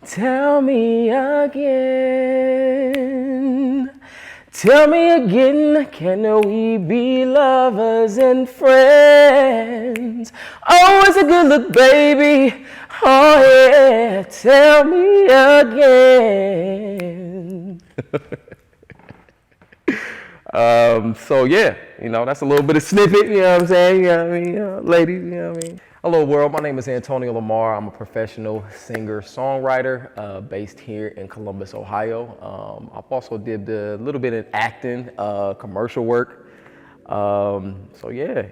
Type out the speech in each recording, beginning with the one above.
Tell me again, tell me again, can we be lovers and friends? Oh, it's a good look, baby. Oh yeah, tell me again. So yeah, that's a little bit of snippet, you know what I'm saying? You know what I mean? Ladies, you know what I mean? Hello world, my name is Antonio Lamar. I'm a professional singer-songwriter based here in Columbus, Ohio. I've also did a little bit of acting, commercial work. So yeah,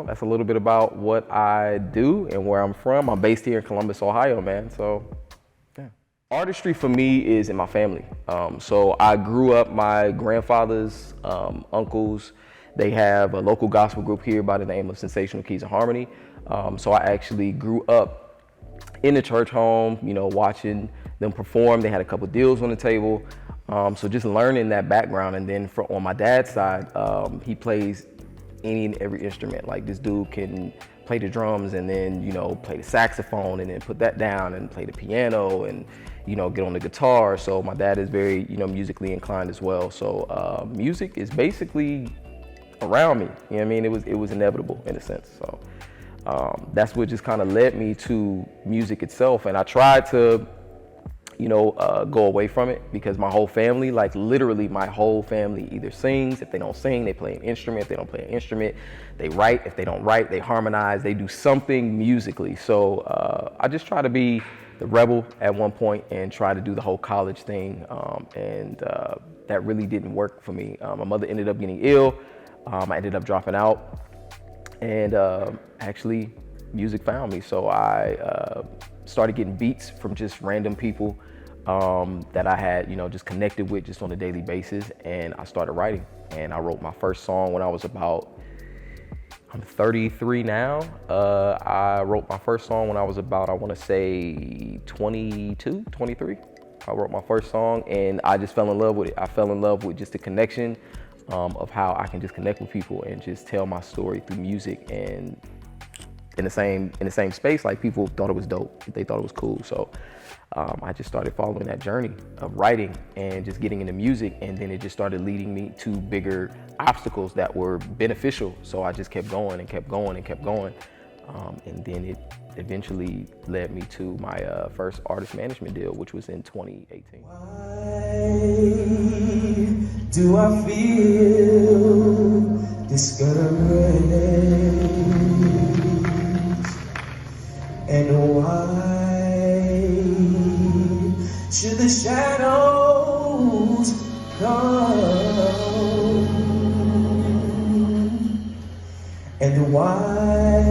that's a little bit about what I do and where I'm from. I'm based here in Columbus, Ohio, man. So yeah. Artistry for me is in my family. So I grew up, my grandfather's uncles, they have a local gospel group here by the name of Sensational Keys of Harmony. So I actually grew up in the church home, watching them perform. They had a couple deals on the table. So just learning that background. And then on my dad's side, he plays any and every instrument. Like this dude can play the drums and then, play the saxophone and then put that down and play the piano and, get on the guitar. So my dad is very, musically inclined as well. So music is basically around me. You know what I mean? It was inevitable in a sense. So that's what just kind of led me to music itself. And I tried to, go away from it because my whole family, like literally my whole family either sings. If they don't sing, they play an instrument. If they don't play an instrument, they write. If they don't write, they harmonize. They do something musically. So I just try to be the rebel at one point and try to do the whole college thing. And that really didn't work for me. My mother ended up getting ill. I ended up dropping out. And actually, music found me. So I started getting beats from just random people that I had, just connected with just on a daily basis. And I started writing. And I wrote my first song when I was I'm 33 now. I wrote my first song when I was about, I want to say 22, 23. I wrote my first song and I just fell in love with it. I fell in love with just the connection of how I can just connect with people and just tell my story through music. And in the same space, like people thought it was dope. They thought it was cool. So I just started following that journey of writing and just getting into music. And then it just started leading me to bigger obstacles that were beneficial. So I just kept going and kept going and kept going. And then it eventually led me to my first artist management deal, which was in 2018. Why do I feel discouraged? And why should the shadows come? And why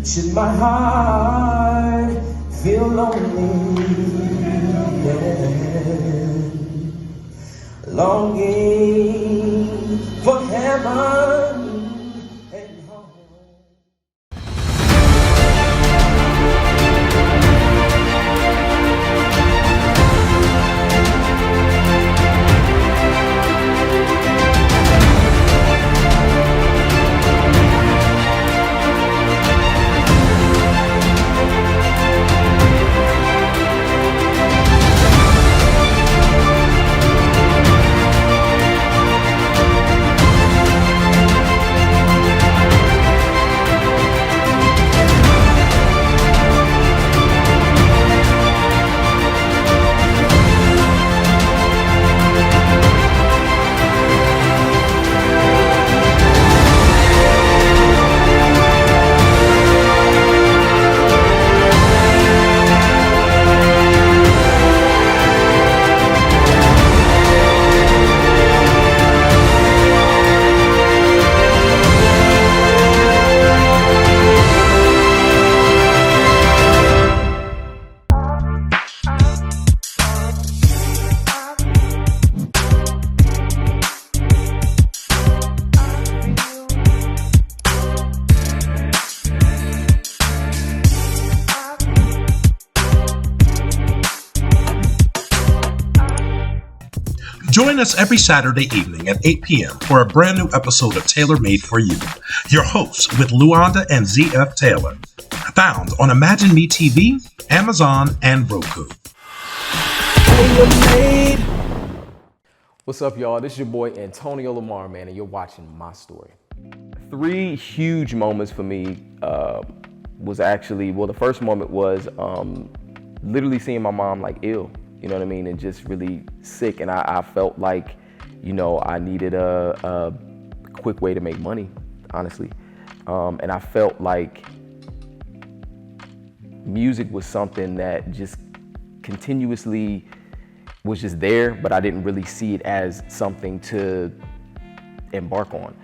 should my heart feel lonely? Longing for heaven and home. Join us every Saturday evening at 8 p.m. for a brand new episode of Tailor Made for You. Your hosts with Luanda and ZF Taylor. Found on Imagine Me TV, Amazon, and Roku. What's up, y'all? This is your boy Antonio Lamar, man, and you're watching my story. 3 huge moments for me was actually, well, the first moment was literally seeing my mom like ill, you know what I mean, and just really sick, and I felt like, you know, I needed a quick way to make money, honestly, and I felt like music was something that just continuously was just there, but I didn't really see it as something to embark on.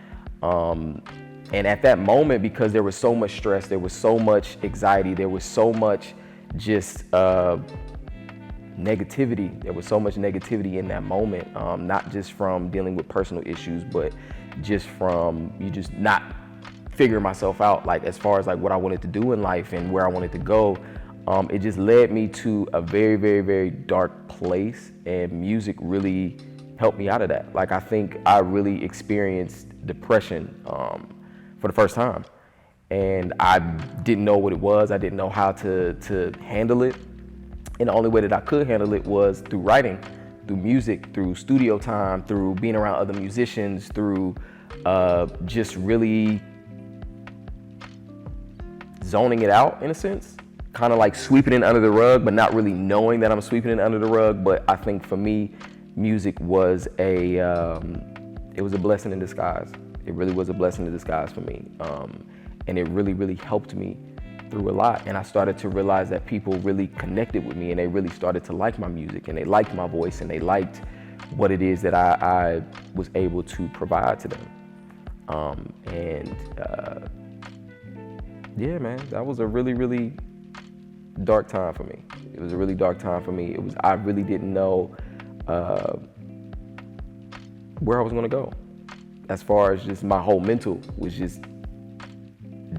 And at that moment, because there was so much stress, there was so much anxiety, there was so much just negativity. There was so much negativity in that moment, not just from dealing with personal issues, but just from you just not figuring myself out, like as far as like what I wanted to do in life and where I wanted to go. It just led me to a very, very, very dark place, and music really helped me out of that. Like I think I really experienced depression for the first time, and I didn't know what it was. I didn't know how to handle it, and the only way that I could handle it was through writing, through music, through studio time, through being around other musicians, through just really zoning it out in a sense. Kind of like sweeping it under the rug, but not really knowing that I'm sweeping it under the rug. But I think for me, music was it was a blessing in disguise. It really was a blessing in disguise for me. And it really, really helped me through a lot. And I started to realize that people really connected with me, and they really started to like my music, and they liked my voice, and they liked what it is that I was able to provide to them. Yeah, man, that was a really, really dark time for me. It was a really dark time for me. I really didn't know where I was gonna go. As far as just my whole mental was just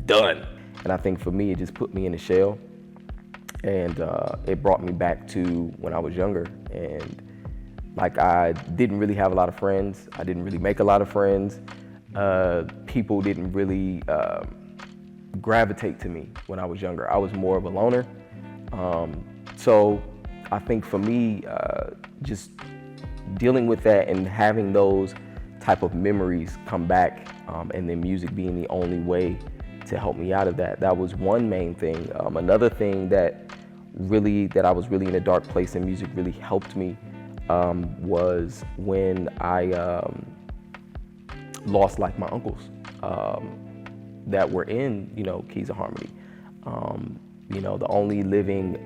done. And I think for me, it just put me in a shell, and it brought me back to when I was younger. And like I didn't really have a lot of friends. I didn't really make a lot of friends. People didn't really gravitate to me when I was younger. I was more of a loner. So I think for me, just dealing with that and having those type of memories come back, and then music being the only way to help me out of that, that was one main thing. Another thing that I was really in a dark place and music really helped me was when I lost like my uncles that were in, you know, Keys of Harmony. You know, the only living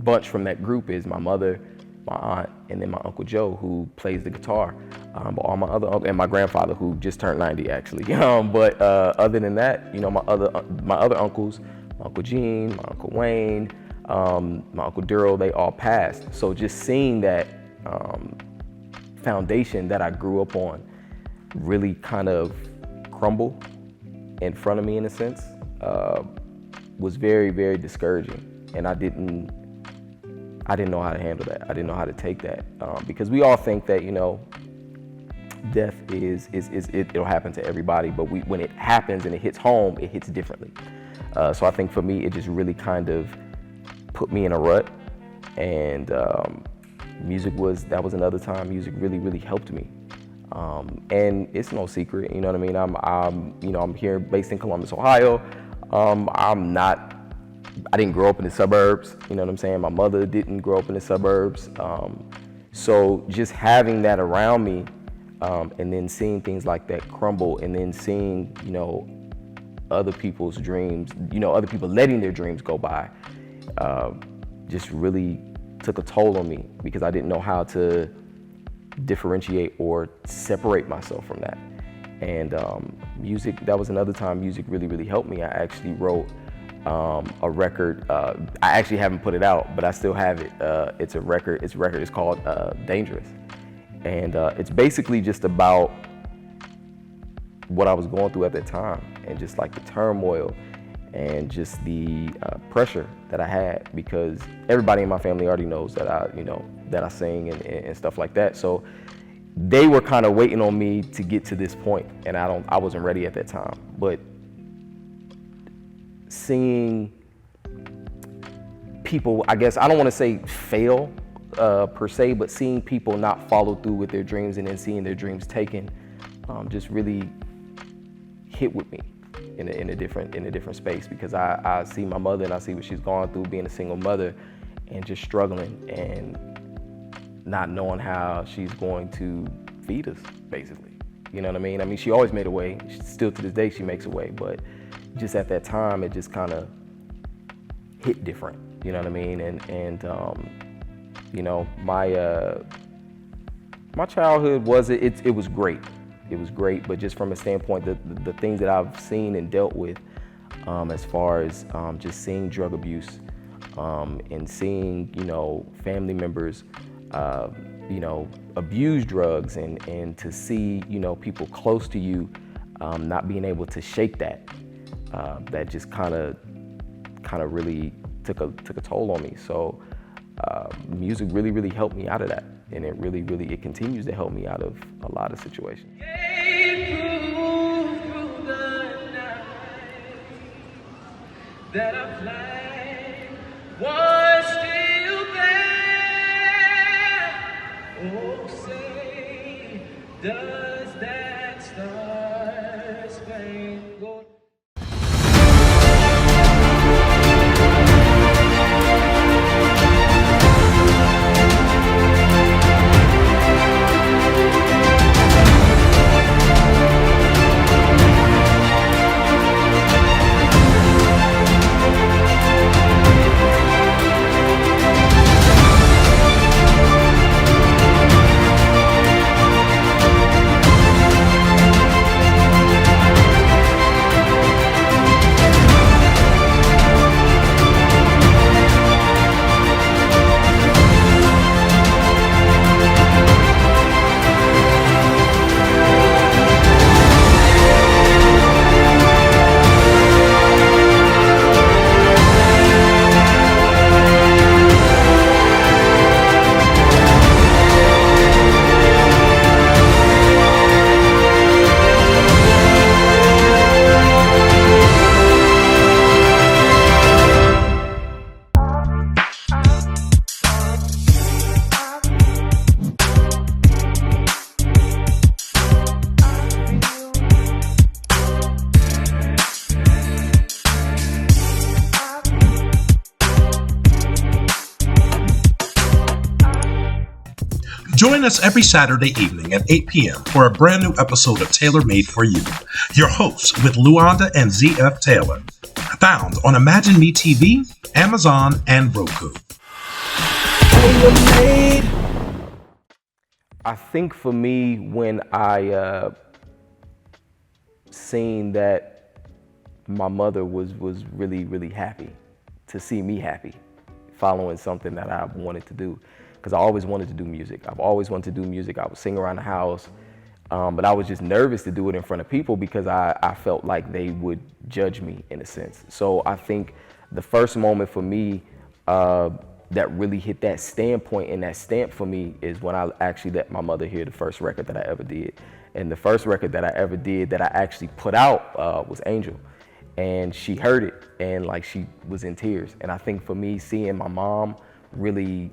bunch from that group is my mother, my aunt, and then my Uncle Joe, who plays the guitar. But all my other and my grandfather, who just turned 90 actually. But other than that, you know, my other uncles, my Uncle Gene, my Uncle Wayne, my Uncle Daryl, they all passed. So just seeing that foundation that I grew up on really kind of crumble in front of me in a sense, was very, very discouraging, and I didn't know how to handle that. I didn't know how to take that, because we all think that, you know, death it'll happen to everybody, but when it happens and it hits home, it hits differently. So I think for me, it just really kind of put me in a rut, and that was another time music really, really helped me. And it's no secret, you know what I mean? I'm here based in Columbus, Ohio. I didn't grow up in the suburbs, you know what I'm saying? My mother didn't grow up in the suburbs. So just having that around me, and then seeing things like that crumble, and then seeing, you know, other people's dreams, you know, other people letting their dreams go by, just really took a toll on me, because I didn't know how to differentiate or separate myself from that. And music, that was another time music really, really helped me. I actually wrote a record. I actually haven't put it out, but I still have it. It's a record. It's called Dangerous. And it's basically just about what I was going through at that time, and just like the turmoil and just the pressure that I had, because everybody in my family already knows that I sing and stuff like that. So they were kind of waiting on me to get to this point, and I wasn't ready at that time. But seeing people, I guess I don't want to say fail per se, but seeing people not follow through with their dreams and then seeing their dreams taken, just really hit with me in a different space, because I see my mother and I see what she's gone through being a single mother and just struggling and not knowing how she's going to feed us, basically. You know what I mean? I mean, she always made a way. Still to this day, she makes a way, but just at that time, it just kind of hit different. You know what I mean? And you know, my childhood was it was great. It was great, but just from a standpoint, the things that I've seen and dealt with, as far as just seeing drug abuse, and seeing, you know, family members, you know, abuse drugs, and to see, you know, people close to you not being able to shake that, that just kind of really took a toll on me. So music really helped me out of that, and it continues to help me out of a lot of situations. That a flag was still there. Oh, say, does that star-spangled Join us every Saturday evening at 8 p.m. for a brand new episode of Tailor Made for You. Your hosts with Luanda and ZF Taylor. Found on Imagine Me TV, Amazon, and Roku. I think for me, when I seen that my mother was really happy to see me happy, following something that I wanted to do. Because I always wanted to do music. I've always wanted to do music. I would sing around the house, but I was just nervous to do it in front of people because I felt like they would judge me in a sense. So I think the first moment for me that really hit that standpoint and that stamp for me is when I actually let my mother hear the first record that I ever did. And the first record that I ever did that I actually put out was Angel. And she heard it and like she was in tears. And I think for me, seeing my mom really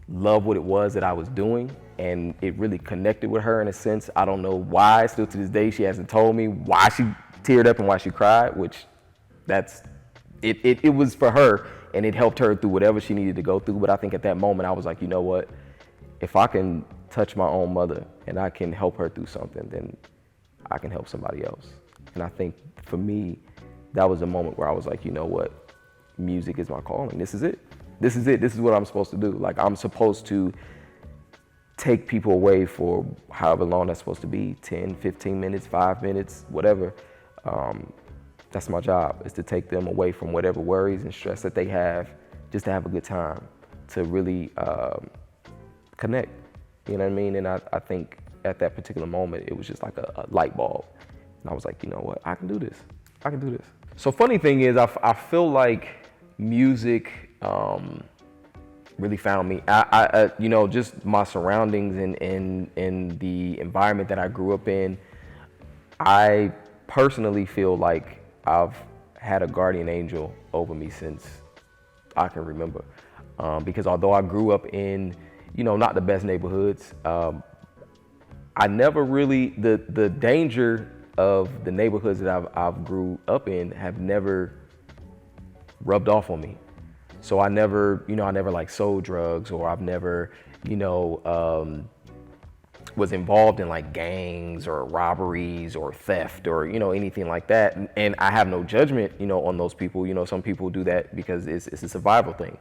love what it was that I was doing, and it really connected with her in a sense. I don't know why, still to this day, she hasn't told me why she teared up and why she cried, which it was for her, and it helped her through whatever she needed to go through. But I think at that moment, I was like, you know what? If I can touch my own mother and I can help her through something, then I can help somebody else. And I think for me, that was a moment where I was like, you know what? Music is my calling. This is it. This is it. This is what I'm supposed to do. Like, I'm supposed to take people away for however long that's supposed to be, 10, 15 minutes, 5 minutes, whatever. That's my job, is to take them away from whatever worries and stress that they have, just to have a good time, to really connect. You know what I mean? And I think at that particular moment, it was just like a light bulb. And I was like, you know what? I can do this. I can do this. So funny thing is, I feel like music really found me. I you know, just my surroundings and the environment that I grew up in. I personally feel like I've had a guardian angel over me since I can remember. Because although I grew up in, you know, not the best neighborhoods, I never really, the danger of the neighborhoods that I've grew up in have never rubbed off on me. So I never like sold drugs, or I've never, was involved in like gangs or robberies or theft or, anything like that. And I have no judgment, on those people. Some people do that because it's a survival thing.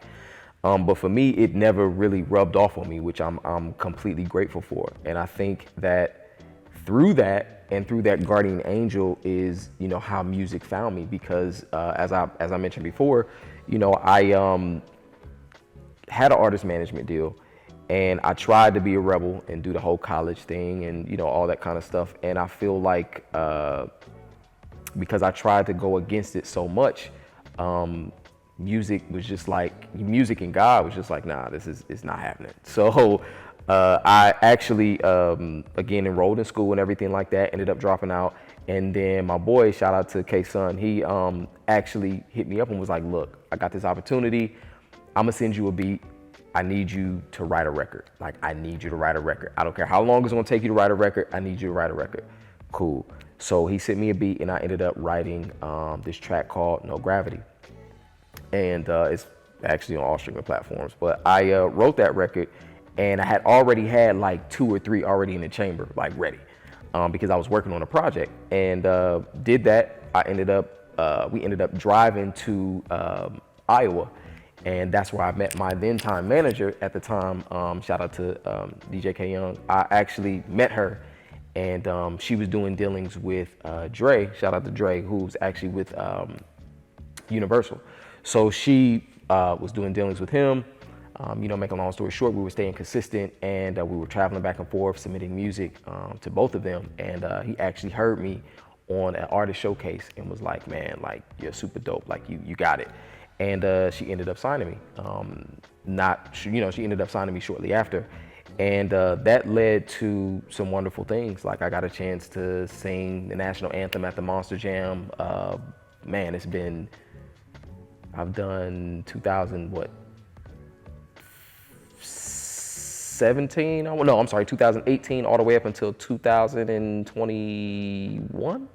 But for me, it never really rubbed off on me, which I'm completely grateful for. And I think that through that and through that guardian angel is, how music found me. Because as I mentioned before, I had an artist management deal, and I tried to be a rebel and do the whole college thing and, all that kind of stuff. And I feel like because I tried to go against it so much, music and God was just like, nah, it's not happening. So I actually, again, enrolled in school and everything like that, ended up dropping out. And then my boy, shout out to K-Sun, he actually hit me up and was like, look, I got this opportunity. I'm gonna send you a beat. I need you to write a record. Like, I need you to write a record. I don't care how long it's gonna take you to write a record. I need you to write a record. Cool. So he sent me a beat, and I ended up writing this track called No Gravity. And it's actually on all streaming platforms. But I wrote that record, and I had already had like 2 or 3 already in the chamber, like ready, because I was working on a project. And did that. We ended up driving to Iowa. And that's where I met my then time manager at the time. Shout out to DJ K Young. I actually met her, and she was doing dealings with Dre. Shout out to Dre, who's actually with Universal. So she was doing dealings with him. Make a long story short, we were staying consistent, and we were traveling back and forth, submitting music to both of them. And he actually heard me on an artist showcase and was like, man, like, you're super dope. Like, you got it. And she ended up signing me. She ended up signing me shortly after. And that led to some wonderful things. Like, I got a chance to sing the national anthem at the Monster Jam. I've done 2018 all the way up until 2021.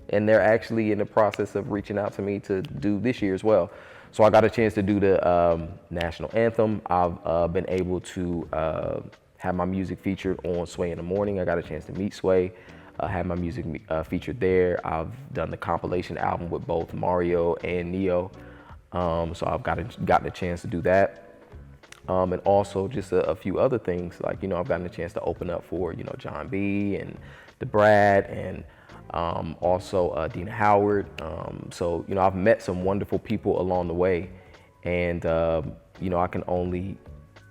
And they're actually in the process of reaching out to me to do this year as well. So I got a chance to do the national anthem. I've been able to have my music featured on Sway in the Morning. I got a chance to meet Sway, have my music featured there. I've done the compilation album with both Mario and Neo. So I've gotten a chance to do that. And also just a few other things. Like, I've gotten a chance to open up for, John B. and the Brad, and also Dina Howard. So, I've met some wonderful people along the way, and, I can only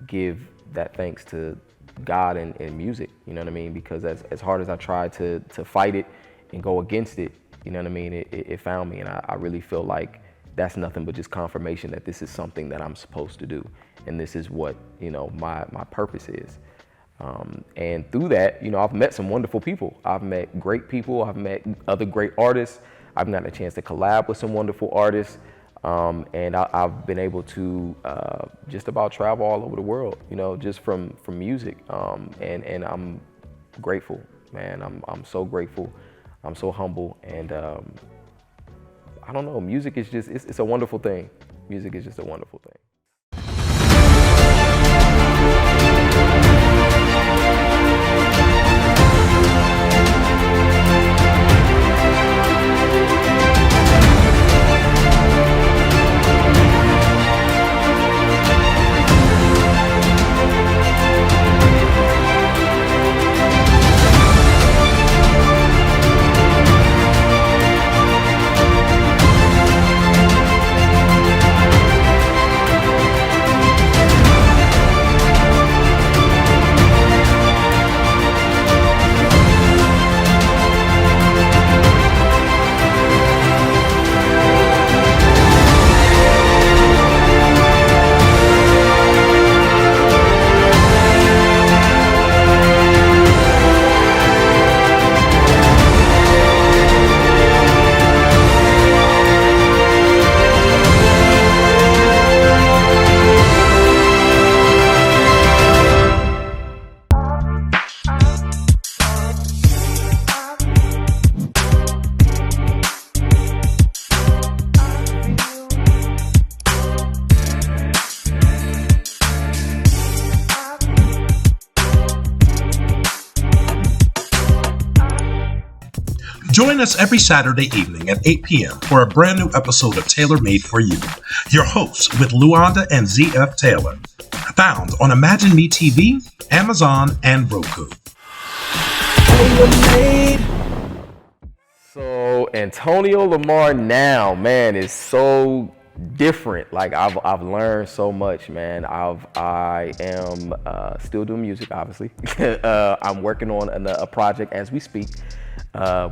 give that thanks to God and music, you know what I mean? Because as hard as I tried to fight it and go against it, you know what I mean? It found me, and I really feel like that's nothing but just confirmation that this is something that I'm supposed to do. And this is what, my purpose is. And through that, I've met some wonderful people. I've met great people. I've met other great artists. I've gotten a chance to collab with some wonderful artists. And I've been able to just about travel all over the world, just from music. And I'm grateful, man. I'm so grateful. I'm so humble. And I don't know, music is just, it's a wonderful thing. Music is just a wonderful thing. Join us every Saturday evening at 8 p.m. for a brand new episode of Tailor Made for You. Your hosts with Luanda and ZF Taylor. Found on Imagine Me TV, Amazon, and Roku. So Antonio Lamar now, man, is so different. Like I've learned so much, man. I am still doing music, obviously. I'm working on a project as we speak,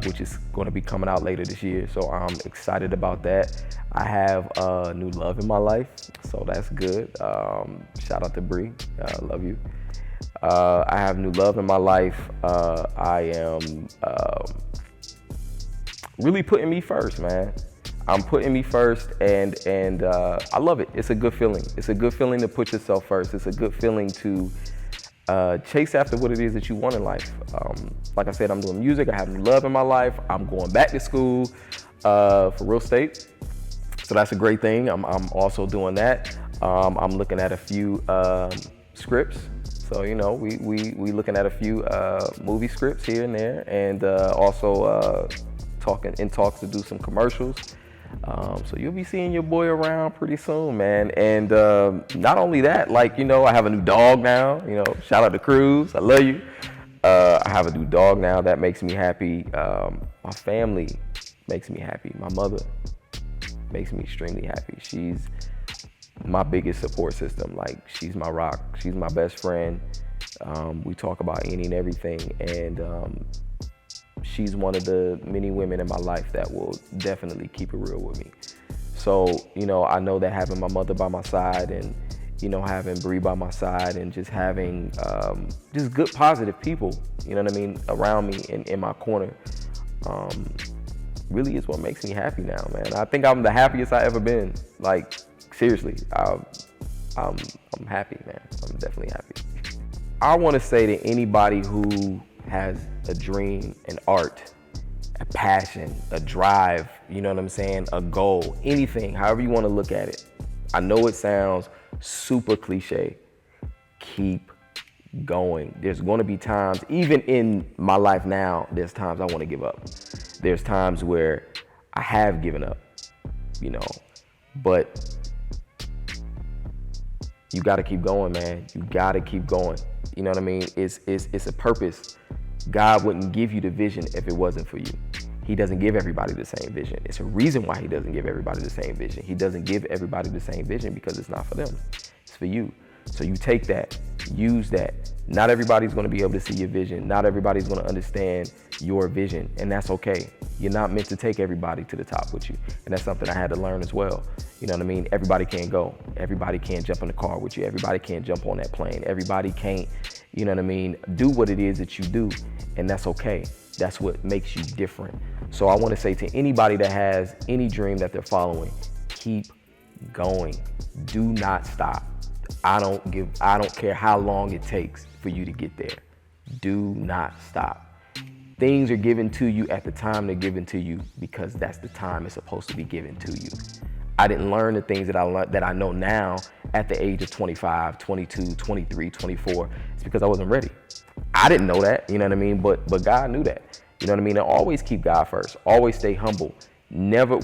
which is going to be coming out later this year. So I'm excited about that. I have new love in my life, so that's good. Shout out to Bree, love you. I have new love in my life. I am really putting me first, man. I'm putting me first, and I love it. It's a good feeling. It's a good feeling to put yourself first. It's a good feeling to chase after what it is that you want in life. Like I said, I'm doing music. I have new love in my life. I'm going back to school for real estate, so that's a great thing. I'm also doing that. I'm looking at a few scripts. So we looking at a few movie scripts here and there, and also in talks to do some commercials. So you'll be seeing your boy around pretty soon, man. And not only that, I have a new dog now. Shout out to Cruz, I love you. I have a new dog now. That makes me happy. My family makes me happy. My mother makes me extremely happy. She's my biggest support system. Like, she's my rock. She's my best friend. We talk about any and everything, and she's one of the many women in my life that will definitely keep it real with me. So, I know that having my mother by my side, and having Bree by my side, and just having just good, positive people, around me in my corner, really is what makes me happy now, man. I think I'm the happiest I ever been. Like, seriously, I'm happy, man. I'm definitely happy. I want to say to anybody who has a dream, an art, a passion, a drive, a goal, anything, however you want to look at it. I know it sounds super cliche. Keep going. There's going to be times, even in my life now, there's times I want to give up. There's times where I have given up, but you got to keep going, man. You got to keep going. You know what I mean? It's a purpose. God wouldn't give you the vision if it wasn't for you. He doesn't give everybody the same vision. It's a reason why he doesn't give everybody the same vision. He doesn't give everybody the same vision because it's not for them. It's for you. So you take that, use that. Not everybody's going to be able to see your vision. Not everybody's going to understand your vision, and that's okay. You're not meant to take everybody to the top with you, and that's something I had to learn as well. You know what I mean? Everybody can't go. Everybody can't jump in the car with you. Everybody can't jump on that plane. Everybody can't, do what it is that you do, and that's okay. That's what makes you different. So I want to say to anybody that has any dream that they're following, keep going. Do not stop. I don't care how long it takes for you to get there. Do not stop. Things are given to you at the time they're given to you because that's the time it's supposed to be given to you. I didn't learn the things that I know now at the age of 25, 22, 23, 24. It's because I wasn't ready. I didn't know that, But God knew that, And always keep God first. Always stay humble. Never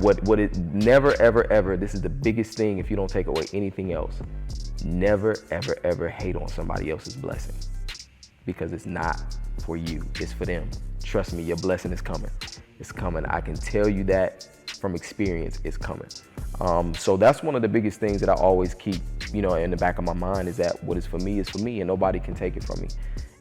ever. This is the biggest thing if you don't take away anything else. Never ever hate on somebody else's blessing, because it's not for you. It's for them. Trust me, your blessing is coming. It's coming. I can tell you that from experience. It's coming. So that's one of the biggest things that I always keep, in the back of my mind, is that what is for me, and nobody can take it from me.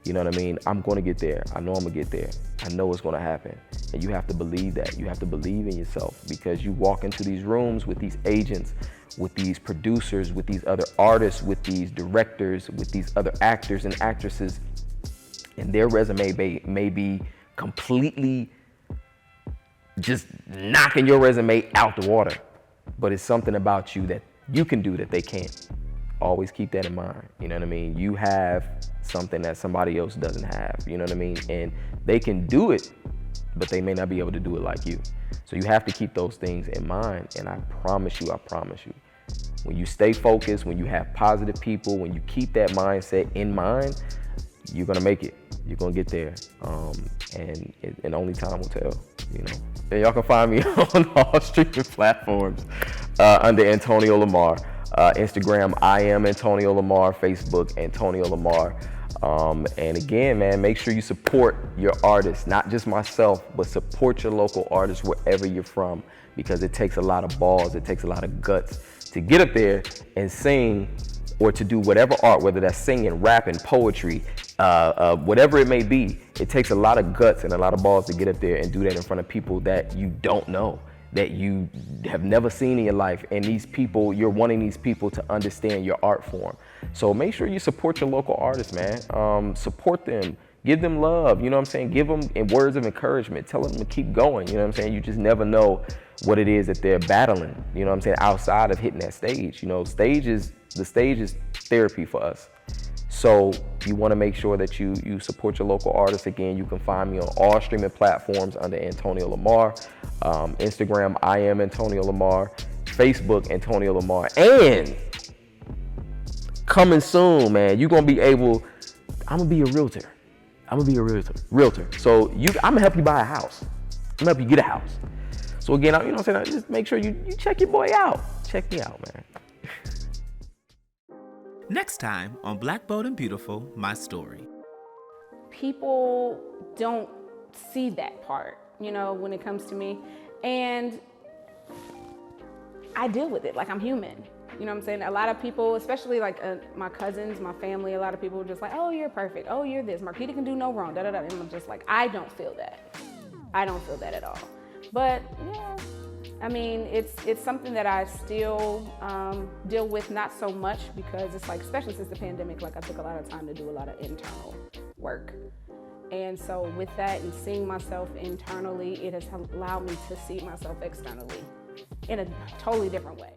You know what I mean? I'm going to get there. I know I'm going to get there. I know it's going to happen. And you have to believe that. You have to believe in yourself, because you walk into these rooms with these agents, with these producers, with these other artists, with these directors, with these other actors and actresses, and their resume may be completely just knocking your resume out the water. But it's something about you that you can do that they can't. Always keep that in mind. You know what I mean? You have something that somebody else doesn't have. You know what I mean? And they can do it, but they may not be able to do it like you. So you have to keep those things in mind. And I promise you, when you stay focused, when you have positive people, when you keep that mindset in mind, you're going to make it. You're gonna get there, and only time will tell, you know. And y'all can find me on all streaming platforms under Antonio Lamar. Instagram, I am Antonio Lamar. Facebook, Antonio Lamar. And again, man, make sure you support your artists, not just myself, but support your local artists wherever you're from, because it takes a lot of balls, it takes a lot of guts to get up there and sing, or to do whatever art, whether that's singing, rapping, poetry, whatever it may be. It takes a lot of guts and a lot of balls to get up there and do that in front of people that you don't know, that you have never seen in your life. And these people, you're wanting these people to understand your art form. So make sure you support your local artists, man. Support them, give them love, you know what I'm saying? Give them words of encouragement, tell them to keep going, you know what I'm saying? You just never know what it is that they're battling, you know what I'm saying, outside of hitting that stage. You know, the stage is therapy for us. So you want to make sure that you support your local artists. Again, you can find me on all streaming platforms under Antonio Lamar. Instagram, I am Antonio Lamar. Facebook, Antonio Lamar. And coming soon, man, you're going to be able, I'm going to be a realtor. Realtor. So I'm going to help you buy a house. I'm going to help you get a house. So again, you know what I'm saying, just make sure you check your boy out. Check me out, man. Next time on Black, Bold, and Beautiful, My Story. People don't see that part, you know, when it comes to me. And I deal with it like I'm human. You know what I'm saying? A lot of people, especially like my cousins, my family, a lot of people are just like, oh, you're perfect. Oh, you're this. Marquita can do no wrong. Da, da, da. And I'm just like, I don't feel that. I don't feel that at all. But yeah, I mean, it's something that I still deal with, not so much, because it's like, especially since the pandemic, like I took a lot of time to do a lot of internal work. And so with that and seeing myself internally, it has allowed me to see myself externally in a totally different way.